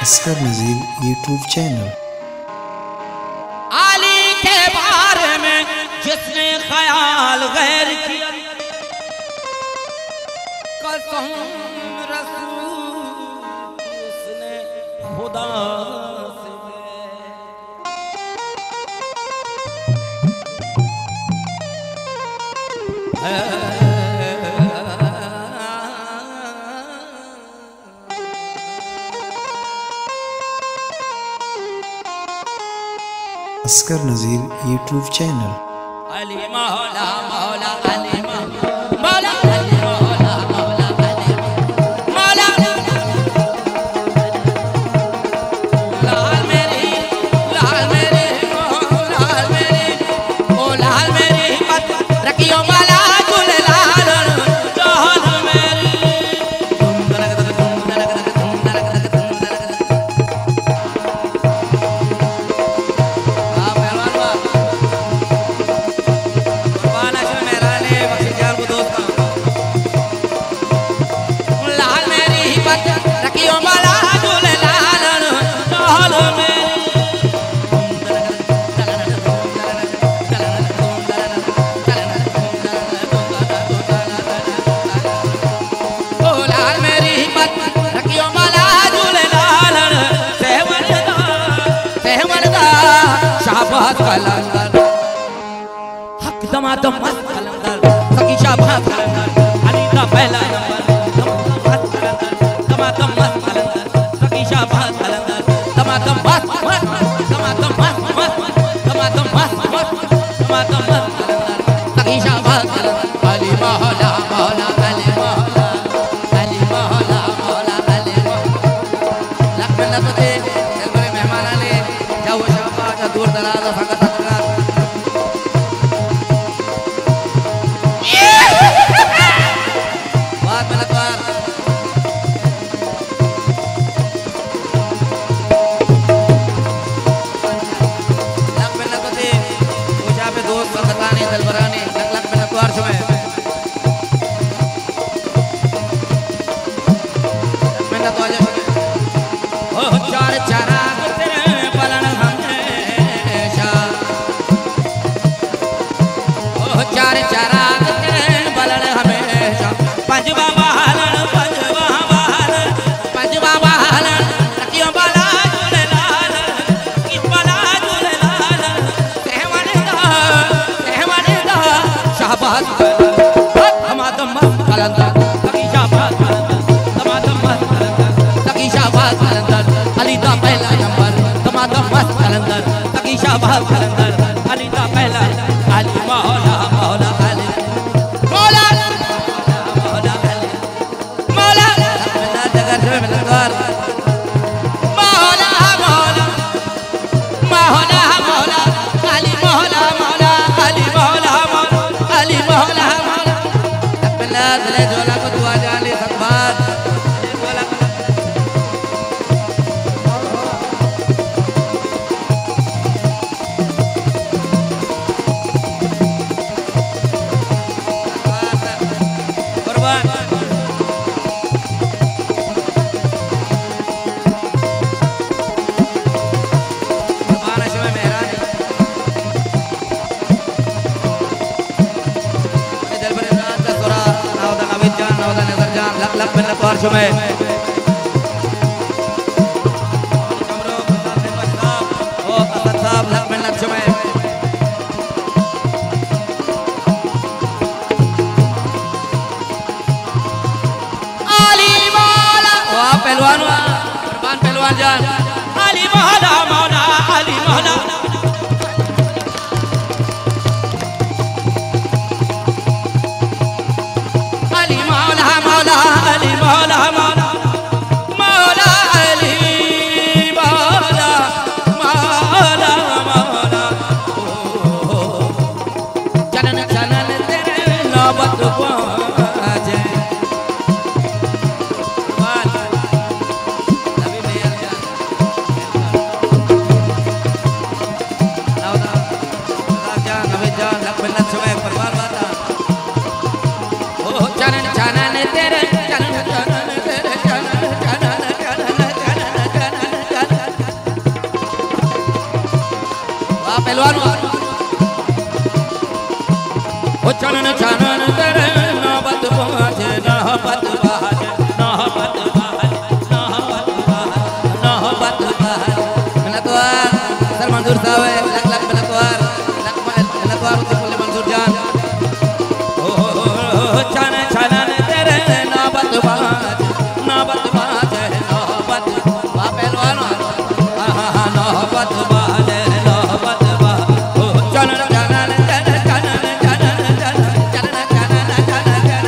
असगर नज़ीर YouTube channel. आली के बारे में जिसने ख्याल गैर किया, कसम रसूल उसने खुदा से असगर नज़ीर यूट्यूब चैनल। अली मौला मौला अली मौला अली मौला मौला अली मौला लाल मेरी लाल मेरी लाल मेरी ओ लाल मेरी मत रखियो माला गुल लाल लाल मेरी हक दमादम मस्त कलंदर सकी शाबाश कलंदर अली दा पहला नंबर दमादम मस्त कलंदर सकी शाबाश कलंदर दमादम मस्त दमादम मस्त दमादम मस्त दमादम मस्त कलंदर सकी शाबाश कलंदर अली मौला मौला अली मौला अली मौला मौला अली लखनऊ तो दे दिल बड़े मेहमान आने जाओ शाबाश दूर दराज संगत अली दा पहला नंबर दमादम मस्त कलंदर सकी शाबाश कलंदर अली दा पहला अली मौला मौला अली मौला मौला अली मौला मेरा जगह में मिलकर मौला मौला मौला मौला अली मौला मौला अली मौला मौला अली मौला मौला अपना दिल जोला को दुआ जाने सकबार लख में पार्श में लख में लक्ष्य में अली मौला वाह पहलवान कुर्बान पहलवान जान अली मौला मौला अली मौला अली मौला मौला अली मौला मौला मौला अली मौला मौला मौला चलन चलन तेरे नौबत पहुंचे नबी भैया जान नबी जान लख मिलत समय परिवार वाला चरण चरण तेरे चरण चरण तेरे चरण चरण चरण चरण पहलवान ओ चलन चलन तेरे नौबत बाजे नौबत बाजे नौबत बाजे नौबत बाजे नौबत बाजे मिलतवार सर मंजूर साहब लख लख मिलतवार उत्तर पुल्ले मंजूर जान ओ चलन चलन तेरे नौबत बाजे नौबत बाजे नौबत बा पहलवान नौबत बाजे नौबत बाजे ओ चलन चलन तेरे चलन चलन चलन चलन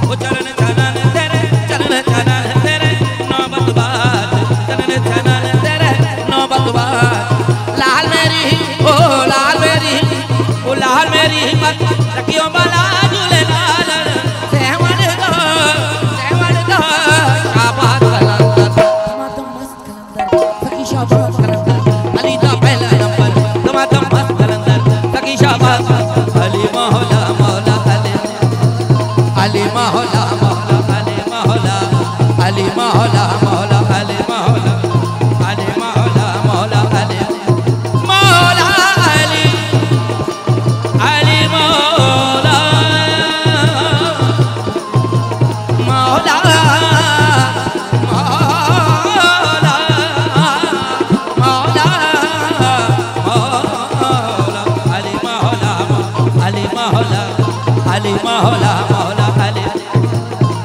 ओ चलन चलन तेरे चलन चलन तेरे नौबत बाजे चलन चलन तेरे नौबत बाजे लाल मेरी ओ लाल मेरी ओ लाल मेरी हिम्मत रखियो बाला झूले लाल सहवन दो शाबाश कलंदर तमाम मस्त कलंदर सकी शाबाश कलंदर अली दा पहला नंबर तमाम मस्त कलंदर सकी शाबाश अली मौला मौला अली मौला मौला अली मौला अली मौला मौला अली मौला अली मौला मौला अली मौला अली अली मौला मौला मौला मौला अली मौला अली मौला अली मौला मौला अली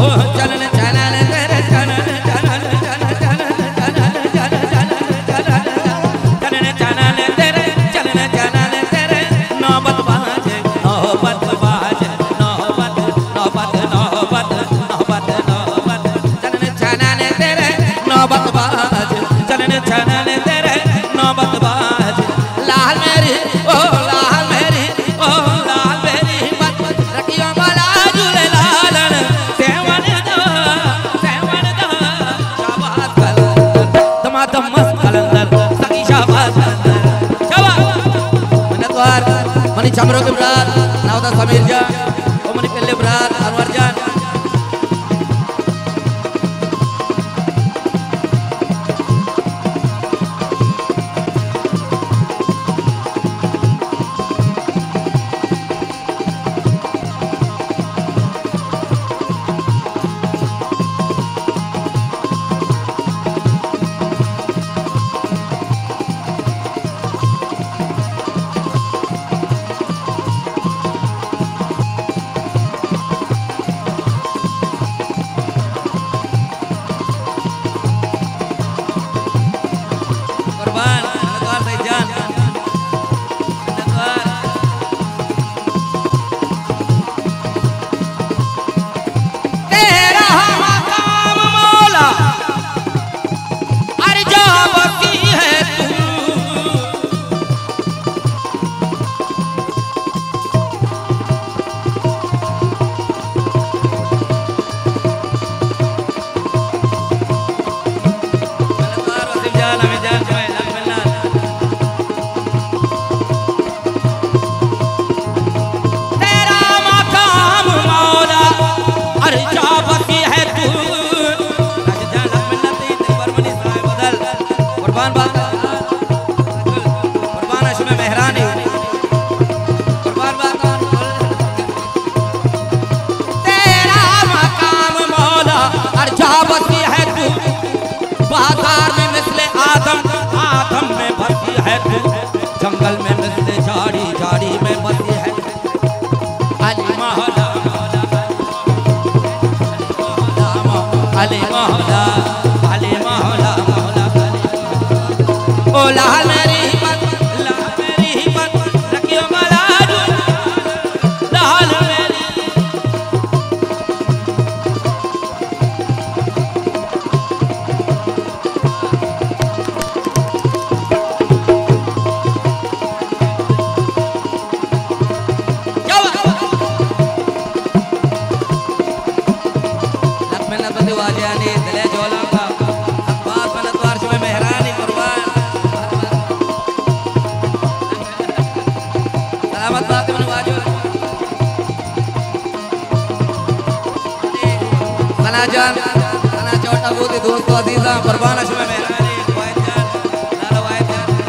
ओ चलन चलन तेरे चलन चलन चलन चलन चलन चलन चलन चलन तेरे चलन चलन तेरे नौबत बाजे नौबत बाजे नौबत नौबत नौबत नौबत नौबत चलन चलन तेरे नौबत बाजे चलन चलन तेरे नौबत बाजे लाल मेरी ओ लाल मेरी ओ लाल मेरी हिम्मत रखियो बाला झूले लालन सेवन दो शाबाश कलंदर तमाम मस्त कलंदर सकी शाबाश कलंदर शाबाश मिन्नतवार मनी चमरो के ब्रात नावदा समीर जान ओ मनी पहले ब्रात अनवर जान कुर्बान मिन्नतवार सईद जान मिन्नतवार तेरा मकाम मौला अर्जा बकी है तू मिन्नतवार वसीम जान हमें जान समय लग मिलना तेरा मकाम मौला अर्जा बकी है तू राजा जान लग मिलना तीन बरमनी साहिब बदल कुर्बान बात कुर्बान अशम मेहरानी कुर्बान बात तेरा मकाम मौला अर्जा बकी है तू बाजार में मिसले आदम आदम में बसी है तू जंगल में मिसले झाड़ी झाड़ी में बसी है अली मौला अली मौला अली मौला मौला ओ लाल मेरी हिम्मत रखियो बाला लाल मेरी जान खाना चौटा बोते दोस्तों अजीजा कुर्बान अशम मेहरानी वायद जान लाला वायद जान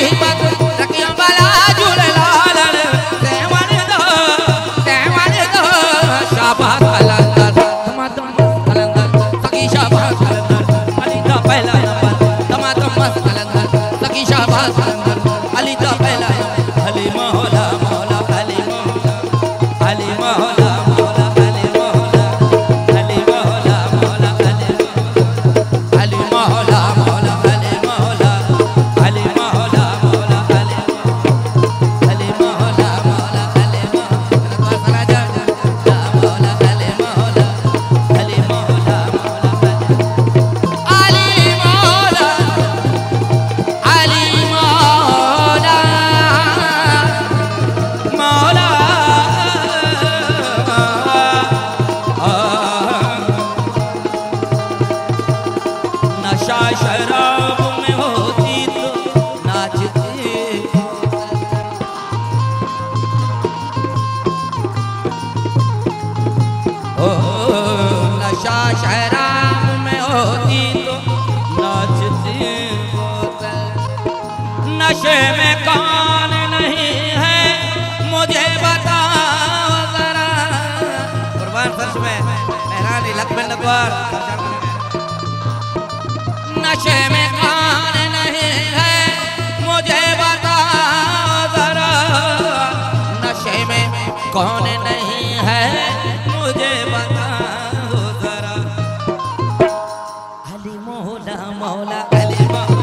रखियो बाला झूलेलाल सेवन दो शाबाश कलंदर तमातम मस्त कलंदर सखी शाबाश कलंदर अली दा पहला नंबर तमातम मस्त कलंदर सखी शाबाश कलंदर अली दा पहला अली मौला मौला अली मौला अली मौला मौला अली मौला अली मौला मौला अली मौला मौला अली मौला अली मौला मौला अली मौला मौला अली मौला सला जा मौला अली मौला अली मौला मौला अली मौला अली मौला मौला नशा शराब में होती तो नाचती ओ नशा शराब में होती तो नाचती नशे में कौन नहीं है मुझे बताओ जरा कुर्बान फर्श में मेहरानी लखन नगवार नशे में कौन नहीं है मुझे बताओ जरा नशे में कौन नहीं है मुझे बताओ जरा अली मौला मौला अली मौला